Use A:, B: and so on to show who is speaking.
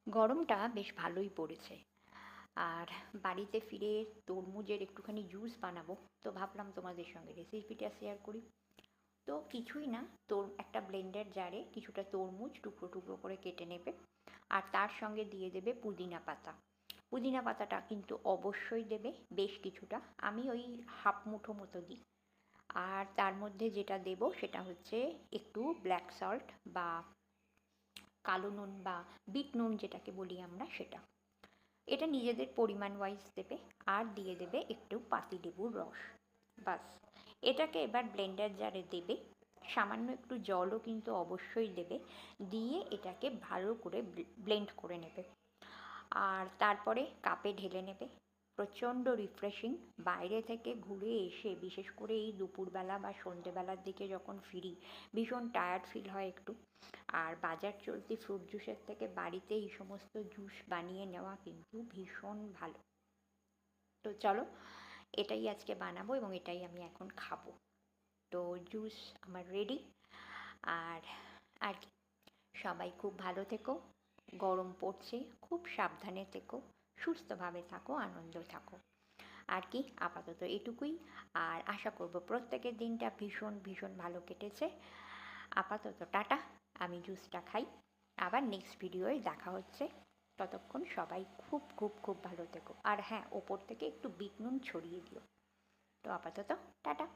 A: গরমটা বেশ ভালোই পড়েছে। আর বাড়িতে ফিরে তরমুজের একটুখানি জুস বানাবো। তো ভাবলাম তোমাদের সঙ্গে রেসিপিটা শেয়ার করি। তো কিছুই না, একটা ব্লেন্ডার জারে কিছুটা তরমুজ টুকরো টুকরো করে কেটে নেবে। আর তার সঙ্গে দিয়ে দেবে পুদিনা পাতা। পুদিনা পাতাটা কিন্তু অবশ্যই দেবে, বেশ কিছুটা। আমি ওই হাফ মুঠো মতো দিই। আর তার মধ্যে যেটা দেব সেটা হচ্ছে একটু ব্ল্যাক সল্ট বা কালো নুন বা বিট নুন যেটাকে বলি আমরা, সেটা। এটা নিজেদের পরিমাণ ওয়াইজ দেবে। আর দিয়ে দেবে একটু পাতিলেবুর রস। বাস। এটাকে এবার ব্লেন্ডার জারে দেবে। সামান্য একটু জলও কিন্তু অবশ্যই দেবে। দিয়ে এটাকে ভালো করে ব্লেন্ড করে নেবে। আর তারপরে কাপে ঢেলে নেবে। প্রচণ্ড রিফ্রেশিং। বাইরে থেকে ঘুরে এসে বিশেষ করে এই দুপুরবেলা বা সন্ধেবেলার দিকে যখন ফিরি, ভীষণ টায়ার্ড ফিল হয় একটু। আর বাজার চলতি ফ্রুট জুসের থেকে বাড়িতে এই সমস্ত জুস বানিয়ে নেওয়া কিন্তু ভীষণ ভালো। তো চলো, এটাই আজকে বানাবো এবং এটাই আমি এখন খাবো। তো জুস আমার রেডি। আর আর কি, সবাই খুব ভালো থেকো। গরম পড়ছে, খুব সাবধানে থেকো। সুস্থভাবে থাকো, আনন্দ থাকো। আর কি, আপাতত এটুকুই। আর আশা করব প্রত্যেকের দিনটা ভীষণ ভীষণ ভালো কেটেছে। আপাতত টাটা। আমি জুসটা খাই। আবার নেক্সট ভিডিওয় দেখা হচ্ছে। ততক্ষণ সবাই খুব খুব খুব ভালো থেকো। আর হ্যাঁ, ওপর থেকে একটু বিট নুন ছড়িয়ে দিও। তো আপাতত টাটা।